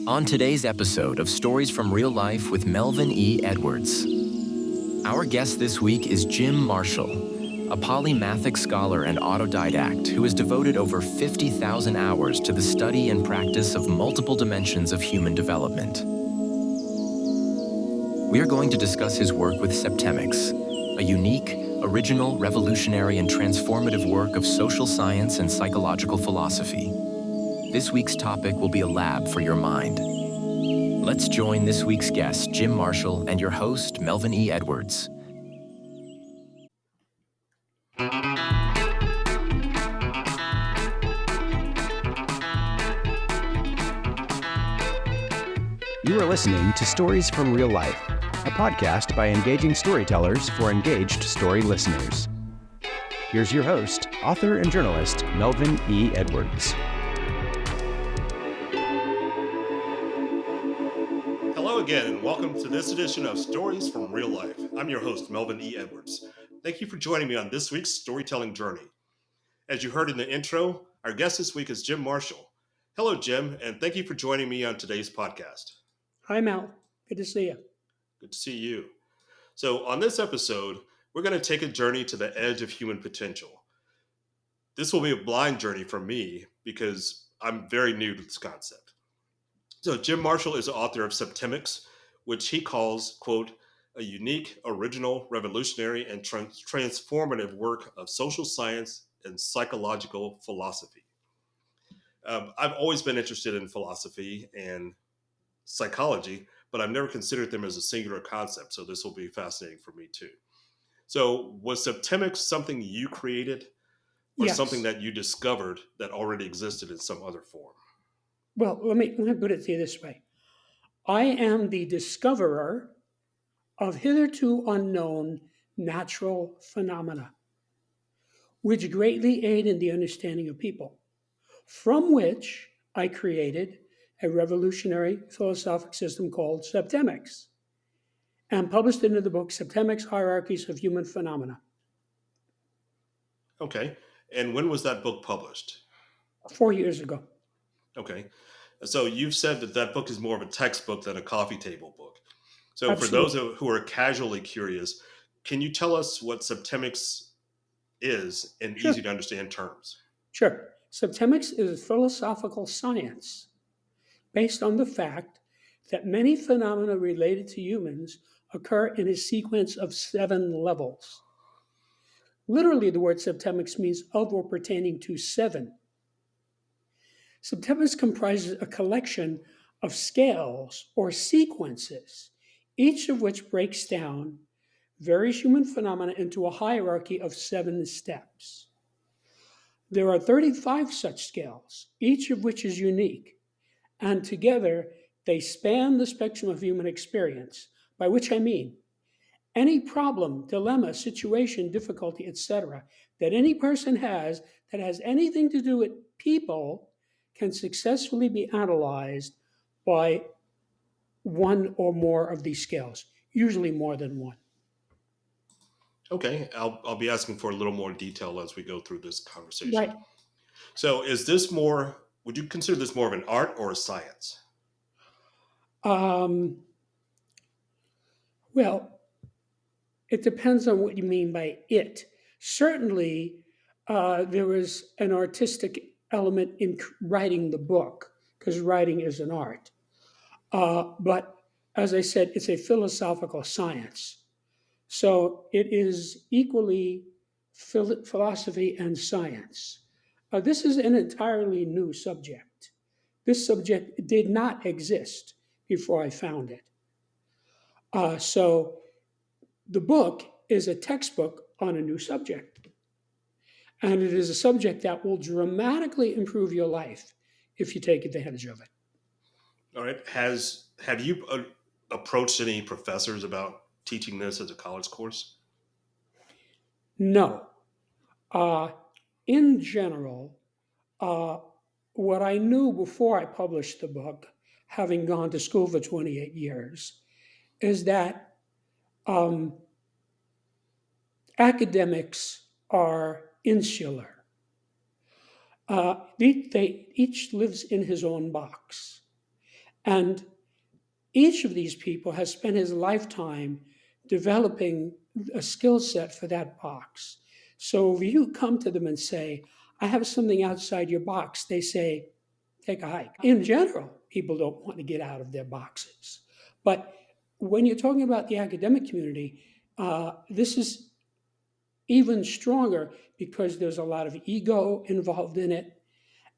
On today's episode of Stories from Real Life with Melvin E. Edwards, our guest this week is Jim Marshall, a polymathic scholar and autodidact who has devoted over 50,000 hours to the study and practice of multiple dimensions of human development. We are going to discuss his work with Septemics, a unique, original, revolutionary, and transformative work of social science and psychological philosophy. This week's topic will be a lab for your mind. Let's join this week's guest, Jim Marshall, and your host, Melvin E. Edwards. You are listening to Stories from Real Life, a podcast by engaging storytellers for engaged story listeners. Here's your host, author and journalist, Melvin E. Edwards. Hello again, and welcome to this edition of Stories from Real Life. I'm your host, Melvin E. Edwards. Thank you for joining me on this week's storytelling journey. As you heard in the intro, our guest this week is Jim Marshall. Hello, Jim, and thank you for joining me on today's podcast. Hi, Mel. Good to see you. Good to see you. So on this episode, we're going to take a journey to the edge of human potential. This will be a blind journey for me because I'm very new to this concept. So Jim Marshall is the author of Septemics, which he calls, quote, a unique, original, revolutionary, and transformative work of social science and psychological philosophy. I've always been interested in philosophy and psychology, but I've never considered them as a singular concept, so this will be fascinating for me too. So was Septemics something you created or Yes. something that you discovered that already existed in some other form? Well, let me put it to you this way. I am the discoverer of hitherto unknown natural phenomena, which greatly aid in the understanding of people, from which I created a revolutionary philosophic system called Septemics and published it into the book Septemics Hierarchies of Human Phenomena Okay. And when was that book published? 4 years ago. Okay. So you've said that that book is more of a textbook than a coffee table book. So for Absolutely. those who are casually curious, can you tell us what Septemics is in Sure. easy to understand terms? Sure. Septemics is a philosophical science based on the fact that many phenomena related to humans occur in a sequence of 7 levels. Literally, the word septemics means of or pertaining to 7. Septemics comprises a collection of scales or sequences, each of which breaks down various human phenomena into a hierarchy of 7 steps. There are 35 such scales, each of which is unique, and together they span the spectrum of human experience, by which I mean any problem, dilemma, situation, difficulty, etc., that any person has that has anything to do with people can successfully be analyzed by one or more of these scales, usually more than one. Okay. I'll be asking for a little more detail as we go through this conversation. Right. So would you consider this more of an art or a science? Well, it depends on what you mean by it. Certainly, there was an artistic element in writing the book, because writing is an art. But as I said, it's a philosophical science. So it is equally philosophy and science. This is an entirely new subject. This subject did not exist before I found it. So the book is a textbook on a new subject. And it is a subject that will dramatically improve your life if you take advantage of it. All right. Have you approached any professors about teaching this as a college course? No. In general, what I knew before I published the book, having gone to school for 28 years, is that academics are insular. They each lives in his own box. And each of these people has spent his lifetime developing a skill set for that box. So if you come to them and say, I have something outside your box, they say, take a hike. In general, people don't want to get out of their boxes. But when you're talking about the academic community, this is even stronger because there's a lot of ego involved in it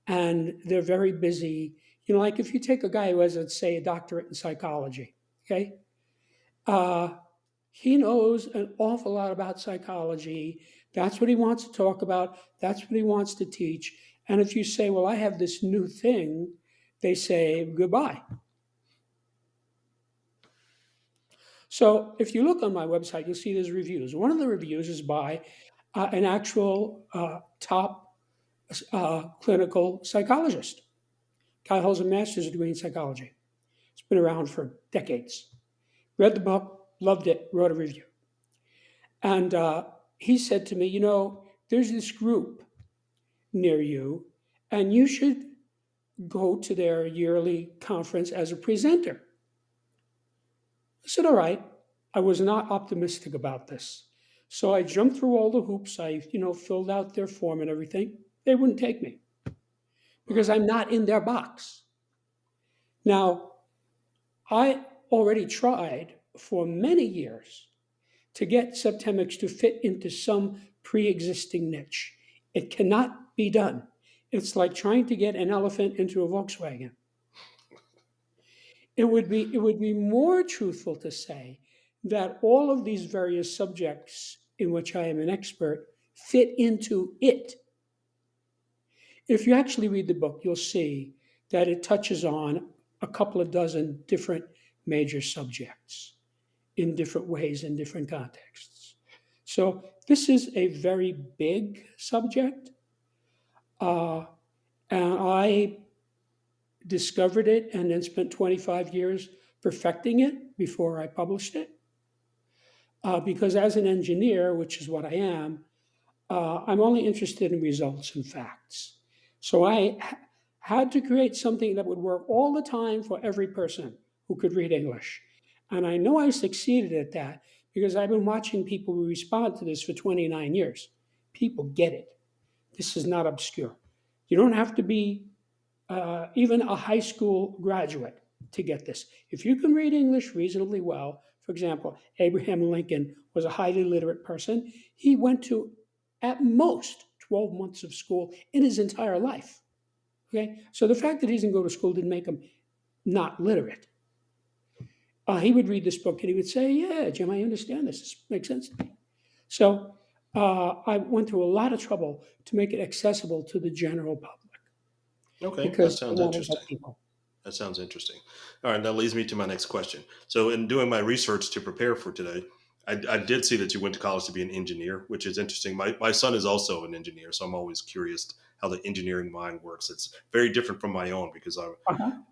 and they're very busy. Like if you take a guy who has, let's say, a doctorate in psychology, okay? Uh, he knows an awful lot about psychology. That's what he wants to talk about. That's what he wants to teach. And if you say, well, I have this new thing, they say goodbye. So if you look on my website, you'll see there's reviews. One of the reviews is by an actual top clinical psychologist. Guy holds a master's degree in psychology. It's been around for decades. Read the book, loved it, wrote a review. And he said to me, there's this group near you, and you should go to their yearly conference as a presenter. I said, all right. I was not optimistic about this. So I jumped through all the hoops. I, filled out their form and everything. They wouldn't take me because I'm not in their box. Now, I already tried for many years to get Septemics to fit into some pre-existing niche. It cannot be done. It's like trying to get an elephant into a Volkswagen. It would be more truthful to say that all of these various subjects in which I am an expert fit into it. If you actually read the book, you'll see that it touches on a couple of dozen different major subjects in different ways, in different contexts. So this is a very big subject. And I discovered it and then spent 25 years perfecting it before I published it. Because as an engineer, which is what I am, I'm only interested in results and facts. So I had to create something that would work all the time for every person who could read English. And I know I succeeded at that because I've been watching people who respond to this for 29 years. People get it. This is not obscure. You don't have to be even a high school graduate to get this. If you can read English reasonably well, for example, Abraham Lincoln was a highly literate person. He went to, at most, 12 months of school in his entire life. Okay, so the fact that he didn't go to school didn't make him not literate. He would read this book and he would say, yeah, Jim, I understand this. This makes sense to me. So I went through a lot of trouble to make it accessible to the general public. Okay, that Because sounds interesting. That sounds interesting. All right, that leads me to my next question. So, in doing my research to prepare for today, I did see that you went to college to be an engineer, which is interesting. My son is also an engineer, so I'm always curious how the engineering mind works. It's very different from my own because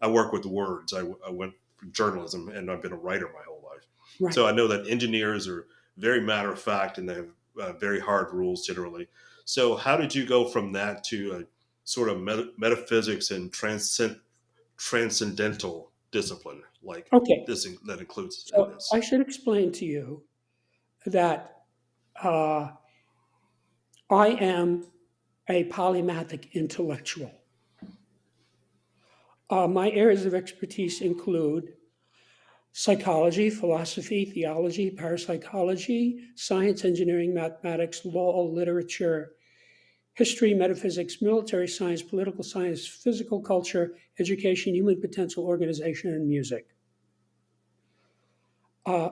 I work with words. I went for journalism and I've been a writer my whole life. Right. So I know that engineers are very matter of fact and they have very hard rules generally. So how did you go from that to a sort of metaphysics and transcendental discipline like Okay. this that includes So this? I should explain to you that I am a polymathic intellectual. My areas of expertise include psychology, philosophy, theology, parapsychology, science, engineering, mathematics, law, literature, history, metaphysics, military science, political science, physical culture, education, human potential, organization, and music.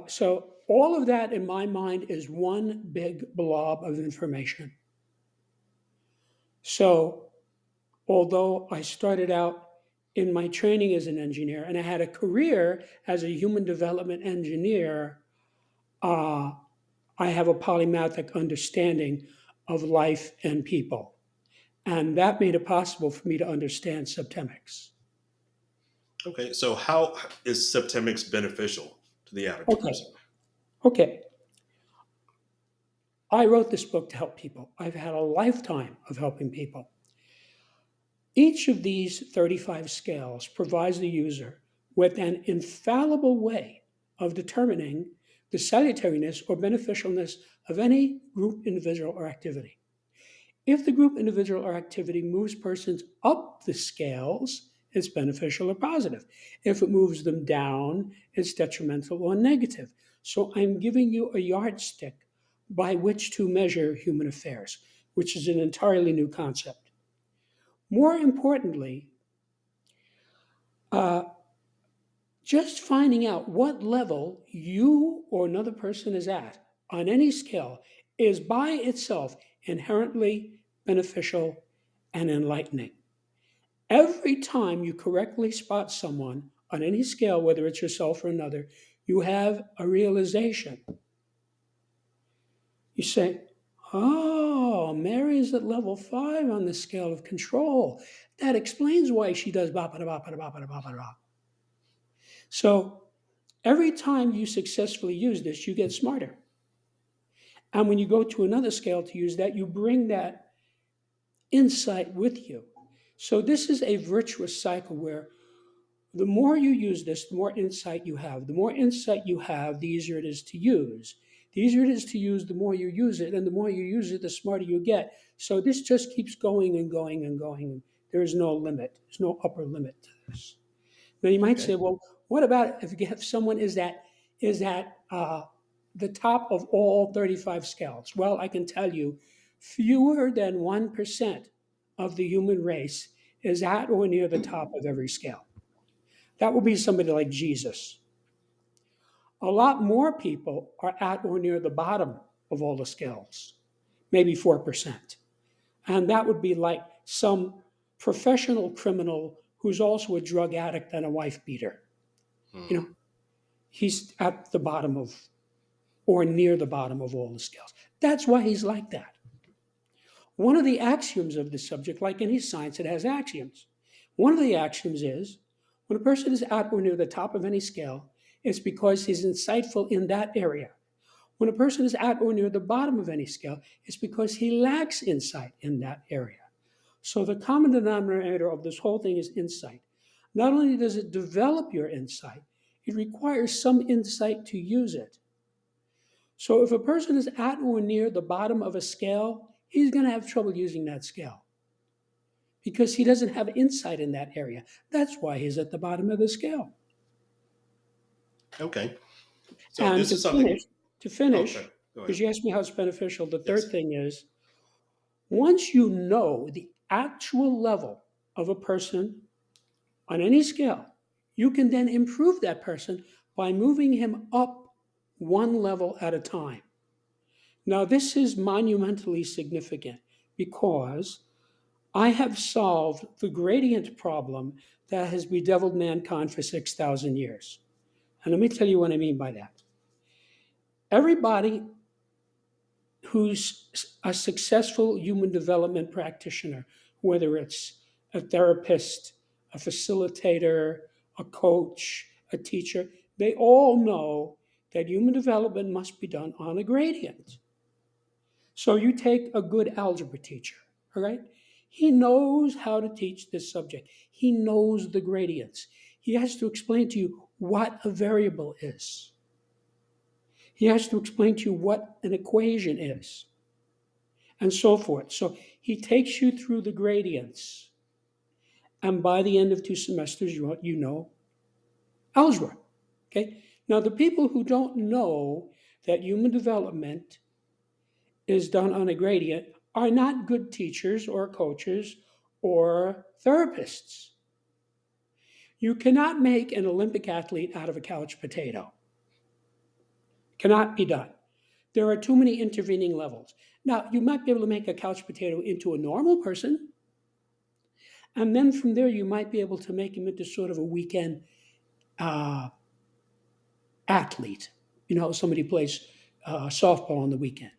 So all of that in my mind is one big blob of information. So although I started out in my training as an engineer and I had a career as a human development engineer, I have a polymathic understanding of life and people. And that made it possible for me to understand Septemics. Okay, so how is Septemics beneficial to the average Okay. person? Okay. I wrote this book to help people. I've had a lifetime of helping people. Each of these 35 scales provides the user with an infallible way of determining the salutariness or beneficialness of any group, individual, or activity. If the group, individual, or activity moves persons up the scales, it's beneficial or positive. If it moves them down, it's detrimental or negative. So I'm giving you a yardstick by which to measure human affairs, which is an entirely new concept. More importantly, uh, just finding out what level you or another person is at on any scale is by itself inherently beneficial and enlightening. Every time you correctly spot someone on any scale, whether it's yourself or another, you have a realization. You say, oh, Mary is at level 5 on the scale of control. That explains why she does bop, bop, bop, bop, bop, bop, bop. So every time you successfully use this, you get smarter. And when you go to another scale to use that, you bring that insight with you. So this is a virtuous cycle where the more you use this, the more insight you have. The more insight you have, the easier it is to use. The easier it is to use, the more you use it. And the more you use it, the smarter you get. So this just keeps going and going and going. There is no limit. There's no upper limit to this. Now you might say, Okay. well, what about if you have someone is at the top of all 35 scales? Well, I can tell you, fewer than 1% of the human race is at or near the top of every scale. That would be somebody like Jesus. A lot more people are at or near the bottom of all the scales, maybe 4%. And that would be like some professional criminal who's also a drug addict and a wife beater. You know, he's at the bottom of or near the bottom of all the scales. That's why he's like that. One of the axioms of this subject, like any science, it has axioms. One of the axioms is when a person is at or near the top of any scale, it's because he's insightful in that area. When a person is at or near the bottom of any scale, it's because he lacks insight in that area. So the common denominator of this whole thing is insight. Not only does it develop your insight, it requires some insight to use it. So if a person is at or near the bottom of a scale, he's going to have trouble using that scale because he doesn't have insight in that area. That's why he's at the bottom of the scale. Okay. So And this is something. to Oh, finish, sorry. Go ahead. because you asked me how it's beneficial, the Yes. third thing is once you know the actual level of a person on any scale, you can then improve that person by moving him up one level at a time. Now, this is monumentally significant because I have solved the gradient problem that has bedeviled mankind for 6,000 years. And let me tell you what I mean by that. Everybody who's a successful human development practitioner, whether it's a therapist, a facilitator, a coach, a teacher, they all know that human development must be done on a gradient. So you take a good algebra teacher, all right? He knows how to teach this subject. He knows the gradients. He has to explain to you what a variable is. He has to explain to you what an equation is, and so forth. So he takes you through the gradients. And by the end of 2 semesters, you know algebra. Okay? Now, the people who don't know that human development is done on a gradient are not good teachers or coaches or therapists. You cannot make an Olympic athlete out of a couch potato. Cannot be done. There are too many intervening levels. Now, you might be able to make a couch potato into a normal person, and then from there, you might be able to make him into sort of a weekend athlete. You know, somebody plays softball on the weekend.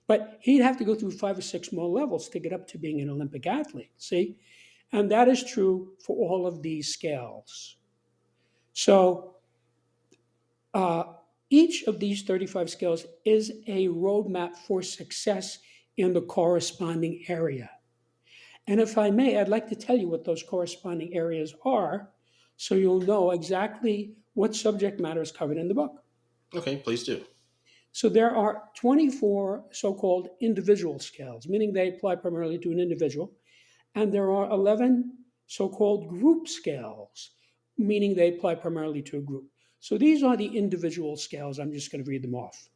But he'd have to go through 5 or 6 more levels to get up to being an Olympic athlete, see? And that is true for all of these scales. So each of these 35 scales is a roadmap for success in the corresponding area. And if I may, I'd like to tell you what those corresponding areas are so you'll know exactly what subject matter is covered in the book. Okay, please do. So there are 24 so called individual scales, meaning they apply primarily to an individual. And there are 11 so called group scales, meaning they apply primarily to a group. So these are the individual scales. I'm just going to read them off: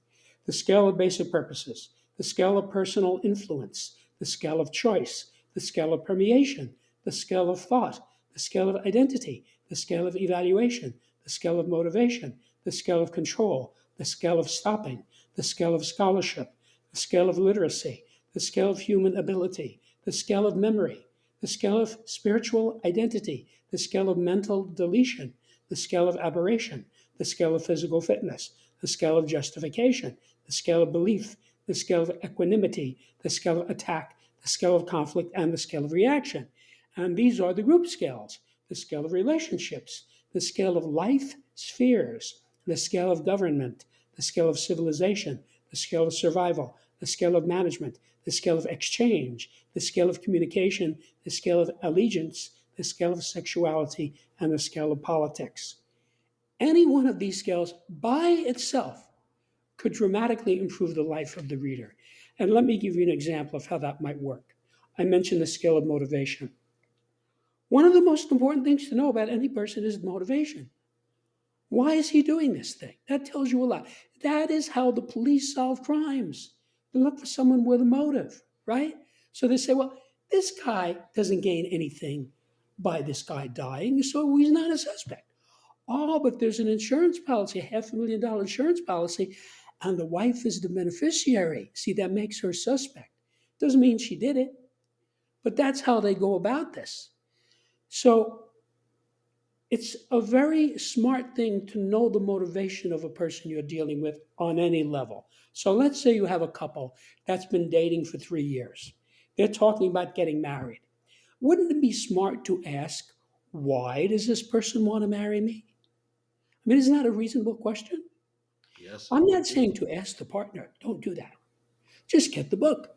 the scale of basic purposes, the scale of personal influence, the scale of choice, the scale of permeation, the scale of thought, the scale of identity, the scale of evaluation, the scale of motivation, the scale of control, the scale of stopping, the scale of scholarship, the scale of literacy, the scale of human ability, the scale of memory, the scale of spiritual identity, the scale of mental deletion, the scale of aberration, the scale of physical fitness, the scale of justification, the scale of belief, the scale of equanimity, the scale of attack, the scale of conflict, and the scale of reaction. And these are the group scales: the scale of relationships, the scale of life spheres, the scale of government, the scale of civilization, the scale of survival, the scale of management, the scale of exchange, the scale of communication, the scale of allegiance, the scale of sexuality, and the scale of politics. Any one of these scales by itself could dramatically improve the life of the reader. And let me give you an example of how that might work. I mentioned the scale of motivation. One of the most important things to know about any person is motivation. Why is he doing this thing? That tells you a lot. That is how the police solve crimes. They look for someone with a motive, right? So they say, well, this guy doesn't gain anything by this guy dying, so he's not a suspect. Oh, but there's an insurance policy, a $500,000 insurance policy, and the wife is the beneficiary. See, that makes her suspect. Doesn't mean she did it, but that's how they go about this. So it's a very smart thing to know the motivation of a person you're dealing with on any level. So let's say you have a couple that's been dating for 3 years. They're talking about getting married. Wouldn't it be smart to ask, why does this person want to marry me? I mean, isn't that a reasonable question? Yes, it I'm would not be. saying to ask the partner, don't do that. Just get the book.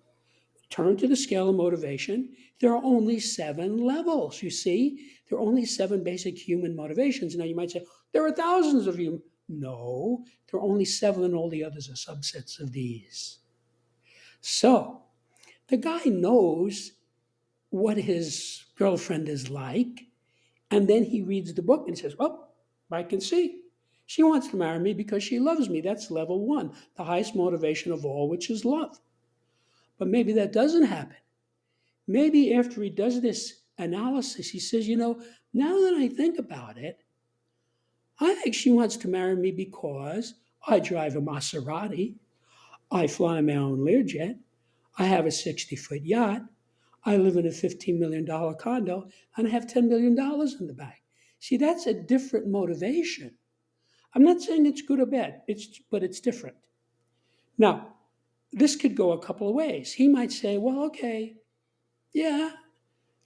Turn to the scale of motivation. There are only 7 levels, you see. There are only 7 basic human motivations. Now you might say, there are thousands of you. No, there are only 7, and all the others are subsets of these. So the guy knows what his girlfriend is like, and then he reads the book and says, oh, I can see. She wants to marry me because she loves me. That's level 1, the highest motivation of all, which is love. But maybe that doesn't happen. Maybe after he does this analysis, he says, now that I think about it, I think she wants to marry me because I drive a Maserati, I fly my own Learjet, I have a 60-foot yacht, I live in a $15 million condo, and I have $10 million in the bank. See, that's a different motivation. I'm not saying it's good or bad, but it's different. Now, this could go a couple of ways. He might say, well, okay, yeah,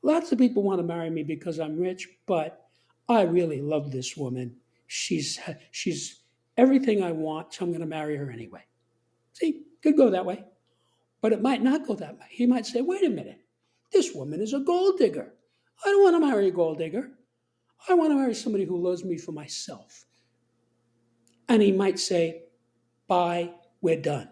lots of people want to marry me because I'm rich, but I really love this woman. She's everything I want, so I'm going to marry her anyway. See, could go that way, but it might not go that way. He might say, wait a minute, this woman is a gold digger. I don't want to marry a gold digger. I want to marry somebody who loves me for myself. And he might say, bye, we're done.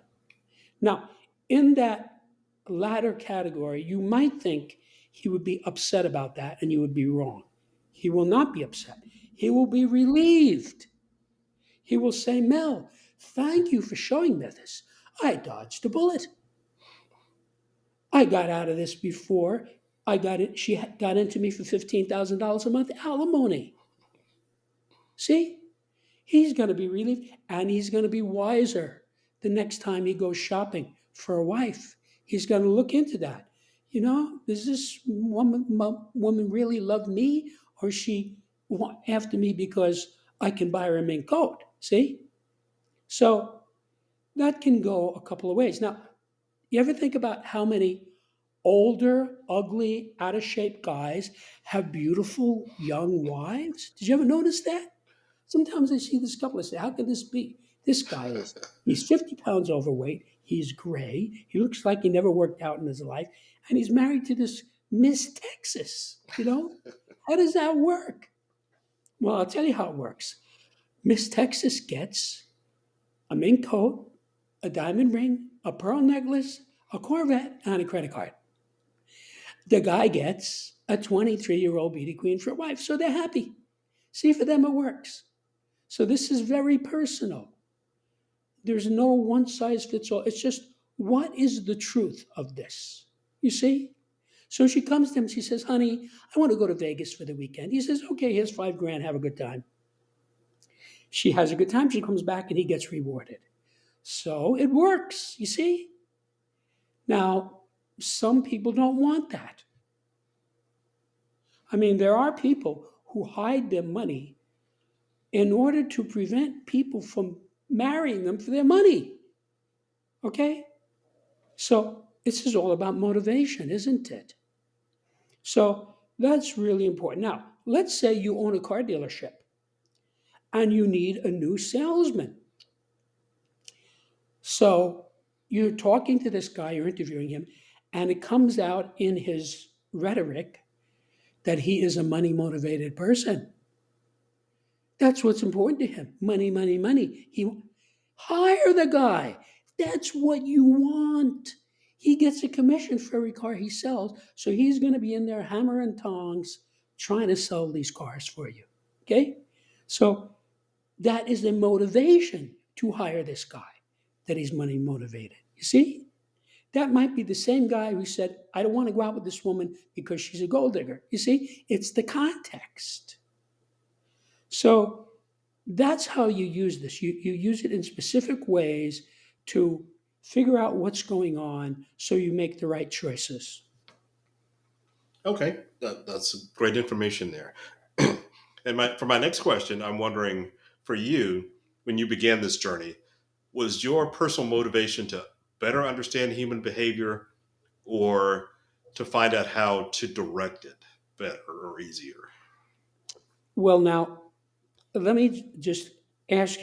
Now, in that latter category, you might think he would be upset about that, and you would be wrong. He will not be upset. He will be relieved. He will say, Mel, thank you for showing me this. I dodged a bullet. I got out of this before I got it. She got into me for $15,000 a month alimony. See? He's going to be relieved, and he's going to be wiser the next time he goes shopping for a wife. He's going to look into that. Does this woman really love me, or is she after me because I can buy her a mink coat? See? So that can go a couple of ways. Now, you ever think about how many older, ugly, out of shape guys have beautiful young wives? Did you ever notice that? Sometimes I see this couple and say, how can this be? This guy he's 50 pounds overweight. He's gray. He looks like he never worked out in his life. And he's married to this Miss Texas, How does that work? Well, I'll tell you how it works. Miss Texas gets a mink coat, a diamond ring, a pearl necklace, a Corvette, and a credit card. The guy gets a 23-year-old beauty queen for a wife, so they're happy. See, for them it works. So this is very personal. There's no one size fits all. It's just, what is the truth of this? You see? So she comes to him, she says, honey, I want to go to Vegas for the weekend. He says, okay, here's $5,000, have a good time. She has a good time, she comes back, and he gets rewarded. So it works, you see? Now, some people don't want that. I mean, there are people who hide their money in order to prevent people from marrying them for their money. Okay? So this is all about motivation, isn't it? So that's really important. Now, let's say you own a car dealership and you need a new salesman. So you're talking to this guy, you're interviewing him, and it comes out in his rhetoric that he is a money motivated person. That's what's important to him. Money, money, money. Hire the guy. That's what you want. He gets a commission for every car he sells, so he's going to be in there hammer and tongs trying to sell these cars for you. Okay? So that is the motivation to hire this guy, that he's money motivated. You see? That might be the same guy who said, I don't want to go out with this woman because she's a gold digger. You see? It's the context. So that's how you use this. You use it in specific ways to figure out what's going on so you make the right choices. Okay, that's great information there. And for my next question, I'm wondering, for you, when you began this journey, was your personal motivation to better understand human behavior or to find out how to direct it better or easier? Well, now, let me just ask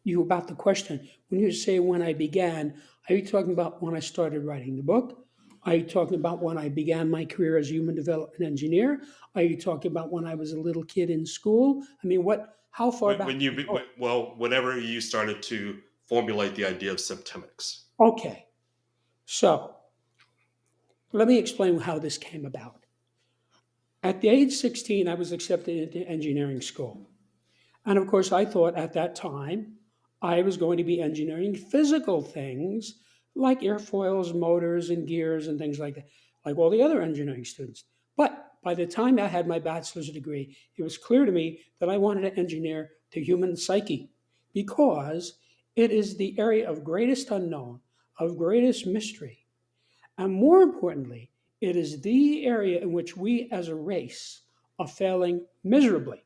you about the question. When you say when I began, are you talking about when I started writing the book? Are you talking about when I began my career as a human development engineer? Are you talking about when I was a little kid in school? I mean, how far back? Whenever you started to formulate the idea of Septemics. Okay, so let me explain how this came about. At the age 16, I was accepted into engineering school. And of course, I thought at that time I was going to be engineering physical things like airfoils, motors, and gears, and things like that, like all the other engineering students. But by the time I had my bachelor's degree, it was clear to me that I wanted to engineer the human psyche because it is the area of greatest unknown, of greatest mystery. And more importantly, it is the area in which we as a race are failing miserably.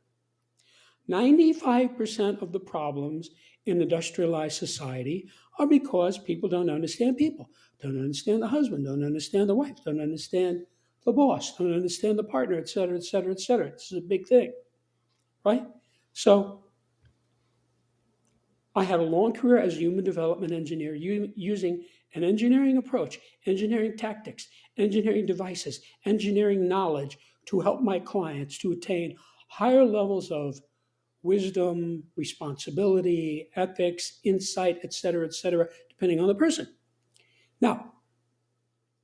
95% of the problems in industrialized society are because people don't understand people, don't understand the husband, don't understand the wife, don't understand the boss, don't understand the partner, et cetera, et cetera, et cetera. This is a big thing, right? So I had a long career as a human development engineer using an engineering approach, engineering tactics, engineering devices, engineering knowledge to help my clients to attain higher levels of wisdom, responsibility, ethics, insight, et cetera, depending on the person. Now,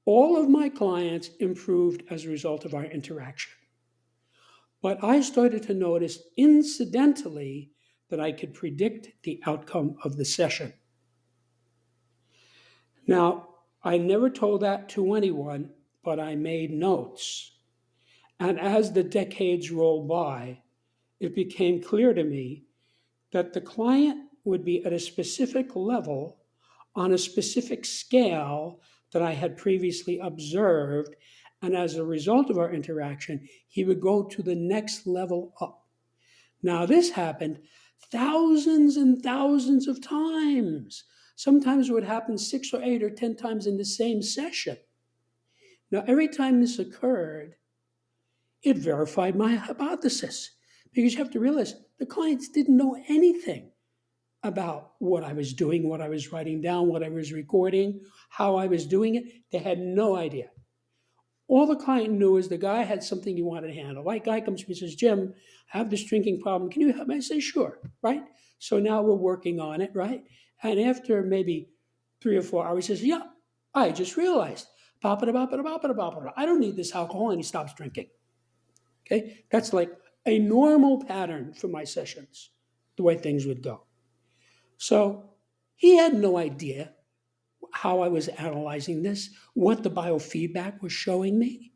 all of my clients improved as a result of our interaction. But I started to notice incidentally that I could predict the outcome of the session. Now, I never told that to anyone, but I made notes. And as the decades rolled by, it became clear to me that the client would be at a specific level on a specific scale that I had previously observed. And as a result of our interaction, he would go to the next level up. Now, this happened thousands and thousands of times. Sometimes it would happen 6 or 8 or 10 times in the same session. Now, every time this occurred, it verified my hypothesis. Because you have to realize the clients didn't know anything about what I was doing, what I was writing down, what I was recording, how I was doing it. They had no idea. All the client knew is the guy had something he wanted to handle. Like, guy comes to me and says, Jim, I have this drinking problem. Can you help me? I say, sure, right? So now we're working on it, right? And after maybe 3 or 4 hours, he says, yeah, I just realized. I don't need this alcohol, and he stops drinking. Okay? That's like a normal pattern for my sessions, the way things would go. So he had no idea how I was analyzing this, what the biofeedback was showing me,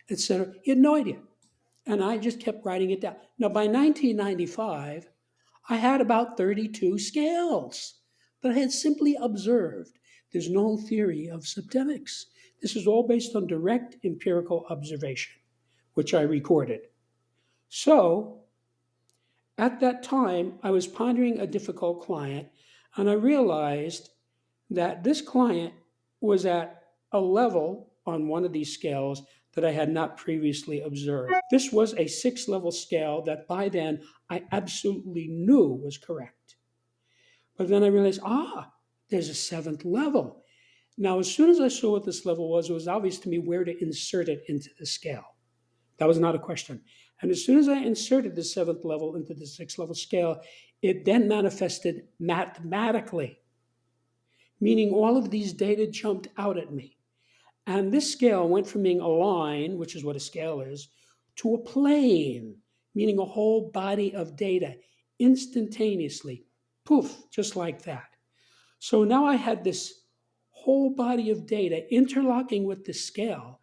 etc. He had no idea. And I just kept writing it down. Now, by 1995, I had about 32 scales that I had simply observed. There's no theory of septemics. This is all based on direct empirical observation, which I recorded. So, at that time, I was pondering a difficult client, and I realized that this client was at a level on one of these scales that I had not previously observed. This was a 6 level scale that by then I absolutely knew was correct. But then I realized, there's a 7th level. Now, as soon as I saw what this level was, it was obvious to me where to insert it into the scale. That was not a question. And as soon as I inserted the 7th level into the 6th level scale, it then manifested mathematically, meaning all of these data jumped out at me. And this scale went from being a line, which is what a scale is, to a plane, meaning a whole body of data instantaneously. Poof, just like that. So now I had this whole body of data interlocking with the scale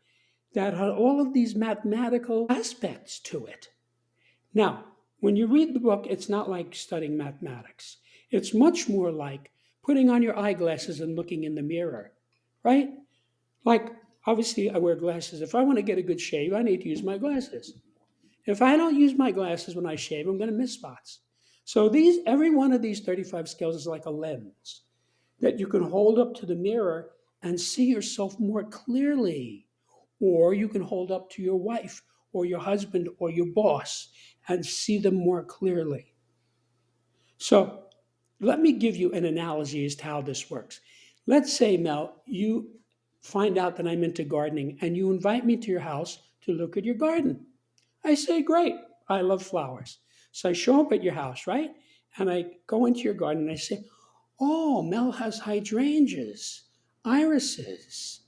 that had all of these mathematical aspects to it. Now, when you read the book, it's not like studying mathematics. It's much more like putting on your eyeglasses and looking in the mirror, right? Like, obviously, I wear glasses. If I want to get a good shave, I need to use my glasses. If I don't use my glasses when I shave, I'm going to miss spots. So every one of these 35 scales is like a lens that you can hold up to the mirror and see yourself more clearly. Or you can hold up to your wife or your husband or your boss and see them more clearly. So let me give you an analogy as to how this works. Let's say, Mel, you find out that I'm into gardening and you invite me to your house to look at your garden. I say, great, I love flowers. So I show up at your house, right? And I go into your garden and I say, oh, Mel has hydrangeas, irises,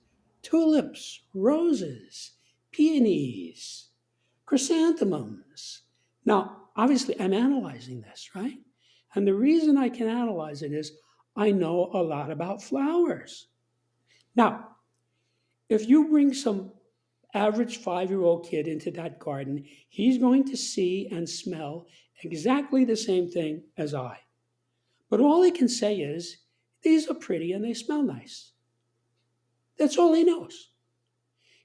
tulips, roses, peonies, chrysanthemums. Now, obviously, I'm analyzing this, right? And the reason I can analyze it is I know a lot about flowers. Now, if you bring some average 5-year-old kid into that garden, he's going to see and smell exactly the same thing as I. But all he can say is, these are pretty and they smell nice. That's all he knows.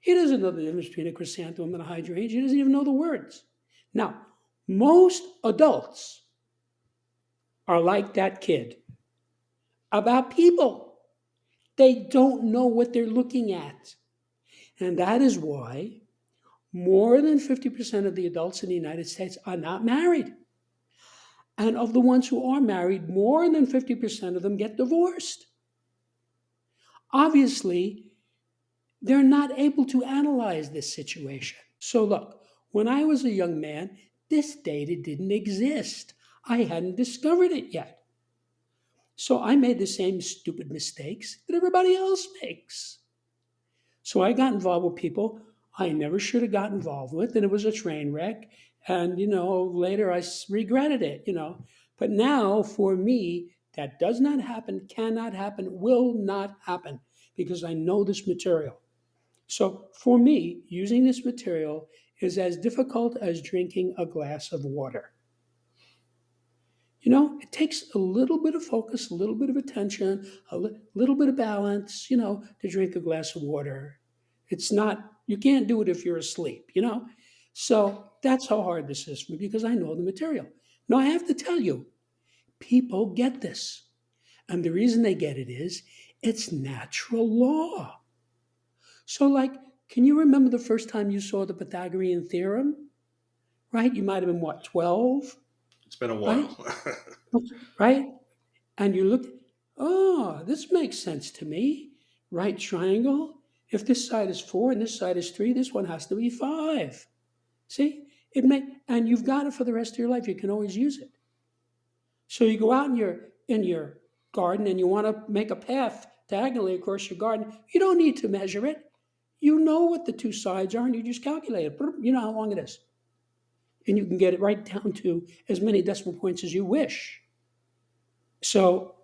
He doesn't know the difference between a chrysanthemum and a hydrangea. He doesn't even know the words. Now, most adults are like that kid about people. They don't know what they're looking at. And that is why more than 50% of the adults in the United States are not married. And of the ones who are married, more than 50% of them get divorced. Obviously, they're not able to analyze this situation. So look, when I was a young man, this data didn't exist. I hadn't discovered it yet. So I made the same stupid mistakes that everybody else makes. So I got involved with people I never should have got involved with, and it was a train wreck. And, later I regretted it, But now, for me, that does not happen, cannot happen, will not happen, because I know this material. So for me, using this material is as difficult as drinking a glass of water. It takes a little bit of focus, a little bit of attention, little bit of balance, to drink a glass of water. It's not, you can't do it if you're asleep, So that's how hard this is for me because I know the material. Now, I have to tell you, people get this. And the reason they get it is it's natural law. So, like, can you remember the first time you saw the Pythagorean theorem? Right? You might have been, what, 12? It's been a Right? while. Right? And you look, this makes sense to me. Right triangle If this side is 4 and this side is 3, this one has to be 5. See? And you've got it for the rest of your life. You can always use it. So you go out in your garden and you want to make a path diagonally across your garden. You don't need to measure it. You know what the two sides are, and you just calculate it. You know how long it is. And you can get it right down to as many decimal points as you wish. So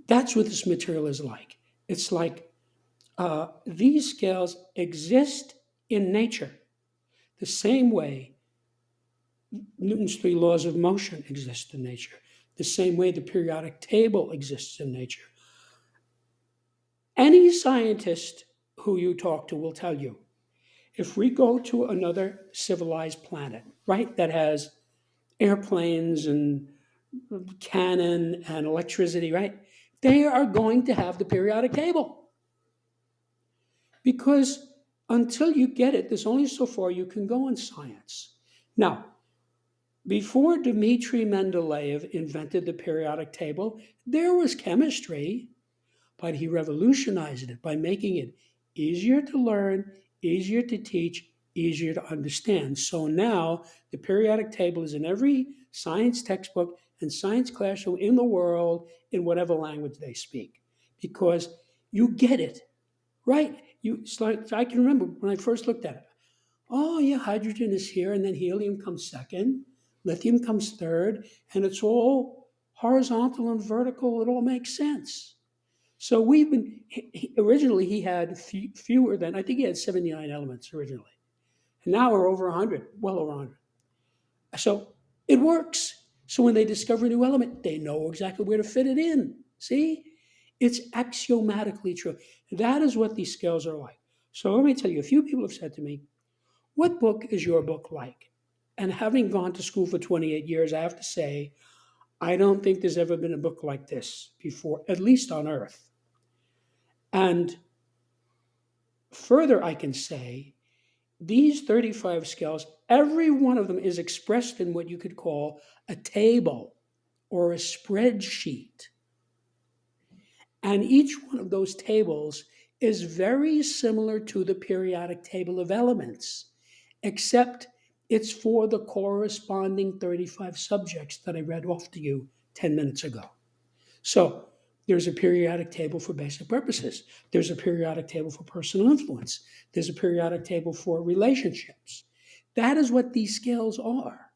that's what this material is like. It's like these scales exist in nature the same way Newton's 3 laws of motion exist in nature, the same way the periodic table exists in nature. Any scientist who you talk to will tell you, if we go to another civilized planet, right, that has airplanes and cannon and electricity, right, they are going to have the periodic table. Because until you get it, there's only so far you can go in science. Now, before Dmitri Mendeleev invented the periodic table, there was chemistry, but he revolutionized it by making it easier to learn, easier to teach, easier to understand. So now the periodic table is in every science textbook and science classroom in the world in whatever language they speak, because you get it, right? It's like, I can remember when I first looked at it. Oh yeah, hydrogen is here, and then helium comes second, lithium comes third, and it's all horizontal and vertical. It all makes sense. So originally he had fewer than, I think he had 79 elements originally. And now we're over 100, well over 100. So it works. So when they discover a new element, they know exactly where to fit it in. See? It's axiomatically true. That is what these scales are like. So let me tell you, a few people have said to me, what book is your book like? And having gone to school for 28 years, I have to say, I don't think there's ever been a book like this before, at least on Earth. And further, I can say, these 35 scales, every one of them is expressed in what you could call a table or a spreadsheet. And each one of those tables is very similar to the periodic table of elements, except it's for the corresponding 35 subjects that I read off to you 10 minutes ago. So there's a periodic table for basic purposes. There's a periodic table for personal influence. There's a periodic table for relationships. That is what these scales are.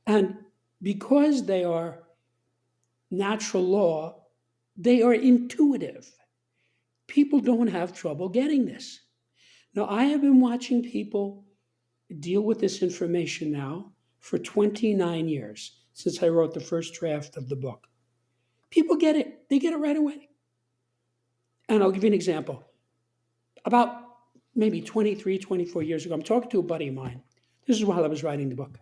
And because they are natural law, they are intuitive. People don't have trouble getting this. Now, I have been watching people deal with this information now for 29 years, since I wrote the first draft of the book. People get it. They get it right away. And I'll give you an example. About maybe 23, 24 years ago, I'm talking to a buddy of mine. This is while I was writing the book.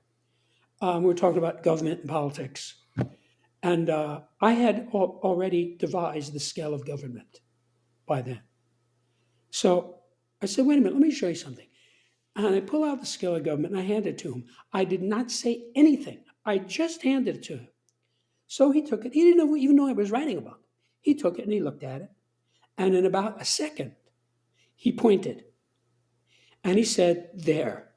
We were talking about government and politics. And I had already devised the scale of government by then. So I said, wait a minute, let me show you something. And I pull out the scale of government and I hand it to him. I did not say anything. I just handed it to him. So he took it. He didn't even know I was writing a book. He took it and he looked at it. And in about a second, he pointed. And he said, there.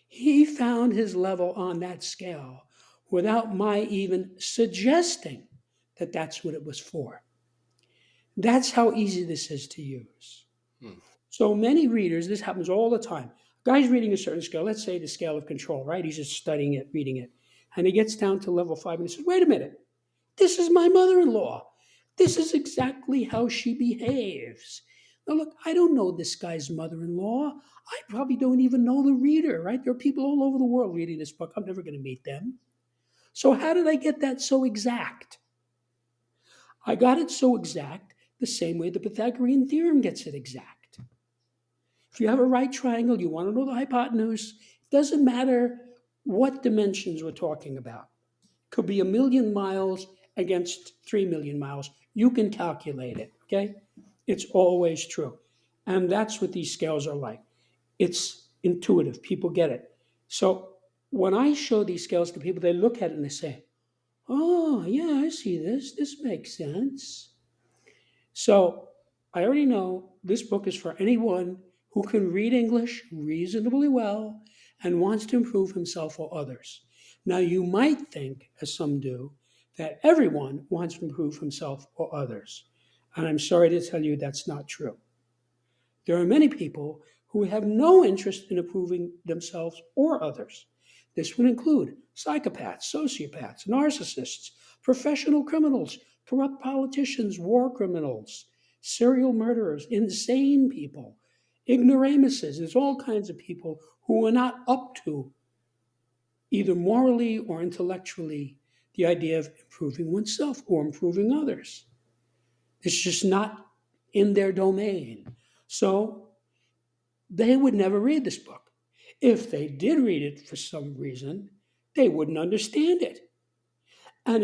He found his level on that scale without my even suggesting that that's what it was for. That's how easy this is to use. So many readers, this happens all the time. A guy's reading a certain scale, let's say the scale of control, right? He's just studying it, reading it. And he gets down to level 5 and he says, wait a minute, this is my mother-in-law. This is exactly how she behaves. Now look, I don't know this guy's mother-in-law. I probably don't even know the reader, right? There are people all over the world reading this book. I'm never going to meet them. So how did I get that so exact? I got it so exact the same way the Pythagorean theorem gets it exact. If you have a right triangle, you want to know the hypotenuse, it doesn't matter what dimensions we're talking about. It could be 1,000,000 miles against 3,000,000 miles. You can calculate it, okay? It's always true. And that's what these scales are like. It's intuitive. People get it. So when I show these scales to people, they look at it and they say, oh, yeah, I see this. This makes sense. So I already know this book is for anyone who can read English reasonably well and wants to improve himself or others. Now, you might think, as some do, that everyone wants to improve himself or others. And I'm sorry to tell you that's not true. There are many people who have no interest in improving themselves or others. This would include psychopaths, sociopaths, narcissists, professional criminals, corrupt politicians, war criminals, serial murderers, insane people, ignoramuses. There's all kinds of people who are not up to, either morally or intellectually, the idea of improving oneself or improving others. It's just not in their domain. So they would never read this book. If they did read it for some reason, they wouldn't understand it. And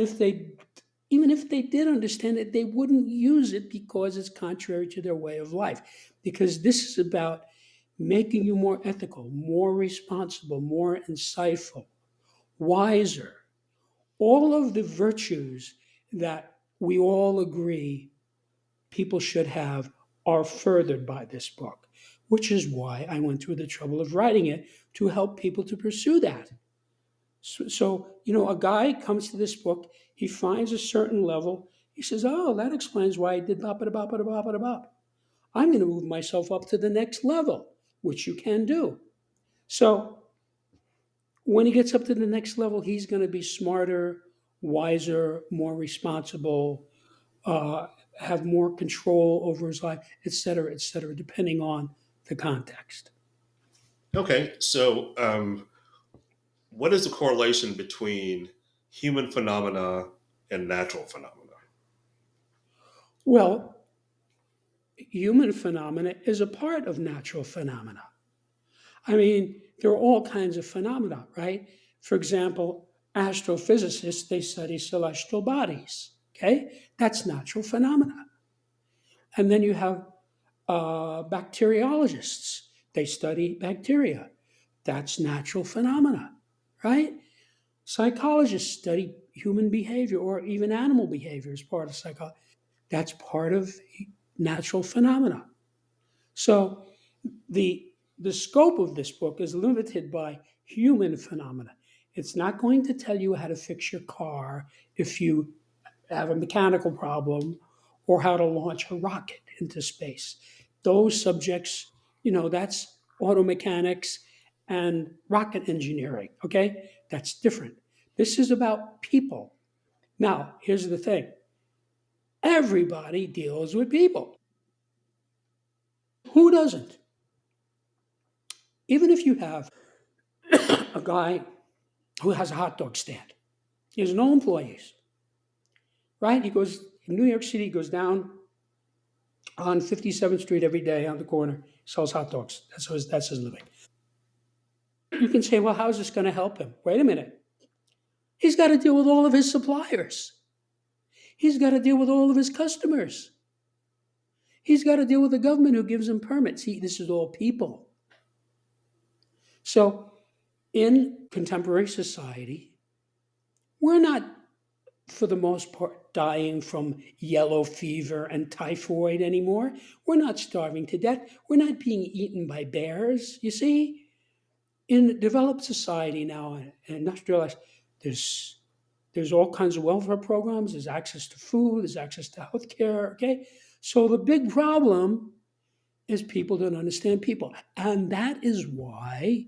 even if they did understand it, they wouldn't use it because it's contrary to their way of life. Because this is about making you more ethical, more responsible, more insightful, wiser. All of the virtues that we all agree people should have are furthered by this book, which is why I went through the trouble of writing it to help people to pursue that. So, a guy comes to this book, he finds a certain level, he says, "Oh, that explains why I did bop it bop it bop it bop. I'm going to move myself up to the next level," which you can do. So, when he gets up to the next level, he's going to be smarter, wiser, more responsible, uh, have more control over his life, et cetera, depending on the context. Okay, so what is the correlation between human phenomena and natural phenomena? Well, human phenomena is a part of natural phenomena. I mean, there are all kinds of phenomena, right? For example, astrophysicists, they study celestial bodies, okay? That's natural phenomena. And then you have bacteriologists, they study bacteria. That's natural phenomena, right? Psychologists study human behavior or even animal behavior as part of psychology. That's part of natural phenomena. So the scope of this book is limited by human phenomena. It's not going to tell you how to fix your car if you have a mechanical problem or how to launch a rocket into space. Those subjects, that's auto mechanics and rocket engineering, okay? That's different. This is about people. Now, here's the thing, everybody deals with people. Who doesn't? Even if you have a guy who has a hot dog stand, he has no employees, right? He goes in New York City, he goes down on 57th Street every day on the corner, sells hot dogs. That's his living. You can say, well, how's this going to help him? Wait a minute. He's got to deal with all of his suppliers. He's got to deal with all of his customers. He's got to deal with the government who gives him permits. This is all people. So in contemporary society, we're not, for the most part, dying from yellow fever and typhoid anymore. We're not starving to death. We're not being eaten by bears. You see, in developed society now and industrialized, there's all kinds of welfare programs. There's access to food. There's access to health care. Okay, so the big problem is people don't understand people, and that is why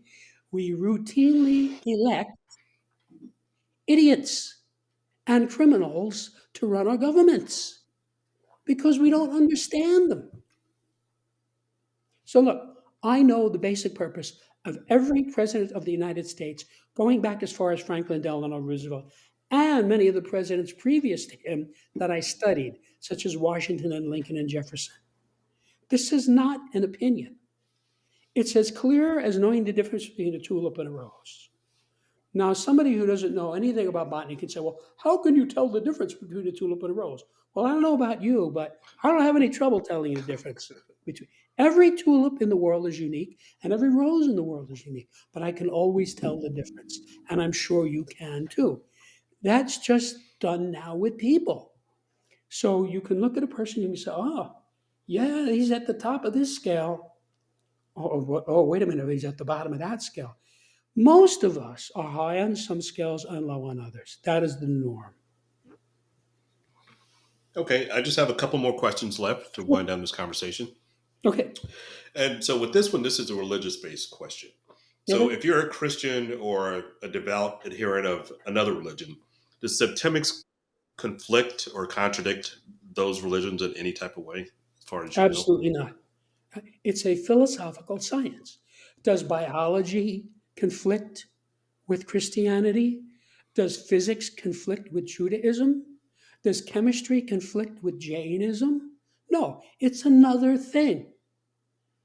we routinely elect idiots and criminals to run our governments because we don't understand them. So, look, I know the basic purpose of every president of the United States, going back as far as Franklin Delano Roosevelt, and many of the presidents previous to him that I studied, such as Washington and Lincoln and Jefferson. This is not an opinion. It's as clear as knowing the difference between a tulip and a rose. Now, somebody who doesn't know anything about botany can say, well, how can you tell the difference between a tulip and a rose? Well, I don't know about you, but I don't have any trouble telling you the difference between. Every tulip in the world is unique, and every rose in the world is unique, but I can always tell the difference, and I'm sure you can too. That's just done now with people. So you can look at a person and you say, oh, Yeah, he's at the top of this scale. Oh, wait a minute, he's at the bottom of that scale. Most of us are high on some scales and low on others. That is the norm. Okay, I just have a couple more questions left to wind down this conversation. Okay. And so with this one, this is a religious based question. So Okay. if you're a Christian or a devout adherent of another religion, does Septemics conflict or contradict those religions in any type of way, as far as you know? Absolutely not. It's a philosophical science. Does biology conflict with Christianity? Does physics conflict with Judaism? Does chemistry conflict with Jainism? No, it's another thing.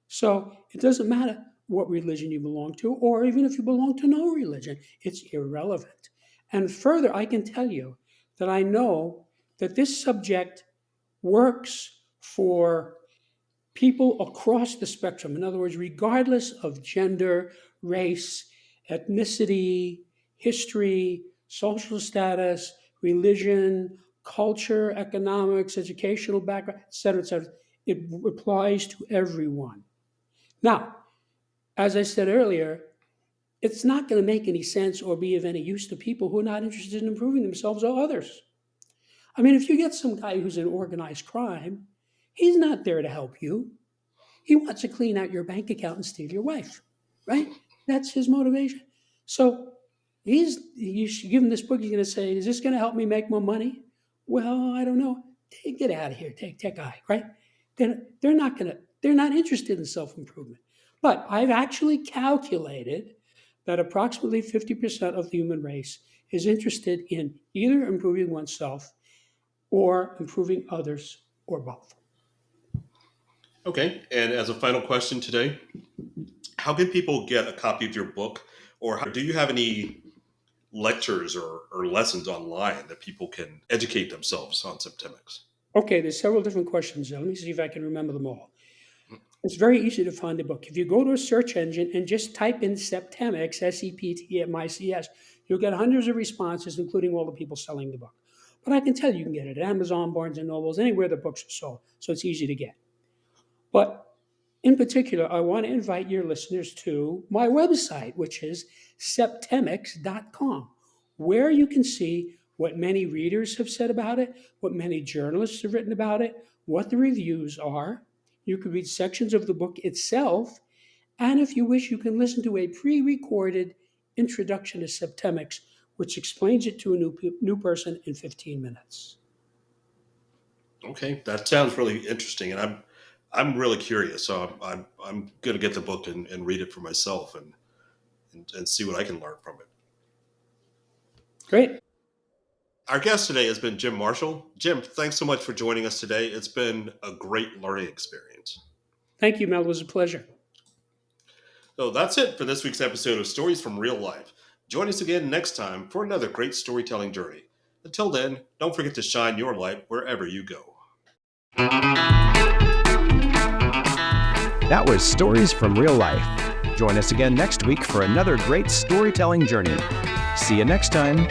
So it doesn't matter what religion you belong to, or even if you belong to no religion, it's irrelevant. And further, I can tell you that I know that this subject works for people across the spectrum. In other words, regardless of gender, race, ethnicity, history, social status, religion, culture, economics, educational background, et cetera, it applies to everyone. Now, as I said earlier, it's not going to make any sense or be of any use to people who are not interested in improving themselves or others. I mean, if you get some guy who's in organized crime, he's not there to help you. He wants to clean out your bank account and steal your wife, right? That's his motivation. So you should give him this book. He's going to say, "Is this going to help me make more money?" Well, I don't know. Get out of here, take guy, right? Then they're not interested in self improvement. But I've actually calculated that approximately 50% of the human race is interested in either improving oneself or improving others or both. Okay, and as a final question today, how can people get a copy of your book, or do you have any lectures or lessons online that people can educate themselves on Septemics? Okay, there's several different questions there. Let me see if I can remember them all. It's very easy to find the book. If you go to a search engine and just type in Septemics, Septmics, you'll get hundreds of responses, including all the people selling the book. But I can tell you can get it at Amazon, Barnes and Nobles, anywhere the books are sold. So it's easy to get. But in particular, I want to invite your listeners to my website, which is septemics.com, where you can see what many readers have said about it, what many journalists have written about it, what the reviews are. You can read sections of the book itself, and if you wish, you can listen to a pre-recorded introduction to Septemics, which explains it to a new person in 15 minutes. Okay, that sounds really interesting, and I'm really curious. So I'm going to get the book and read it for myself and see what I can learn from it. Great. Our guest today has been Jim Marshall. Jim, thanks so much for joining us today. It's been a great learning experience. Thank you, Mel. It was a pleasure. So that's it for this week's episode of Stories from Real Life. Join us again next time for another great storytelling journey. Until then, don't forget to shine your light wherever you go. That was Stories from Real Life. Join us again next week for another great storytelling journey. See you next time.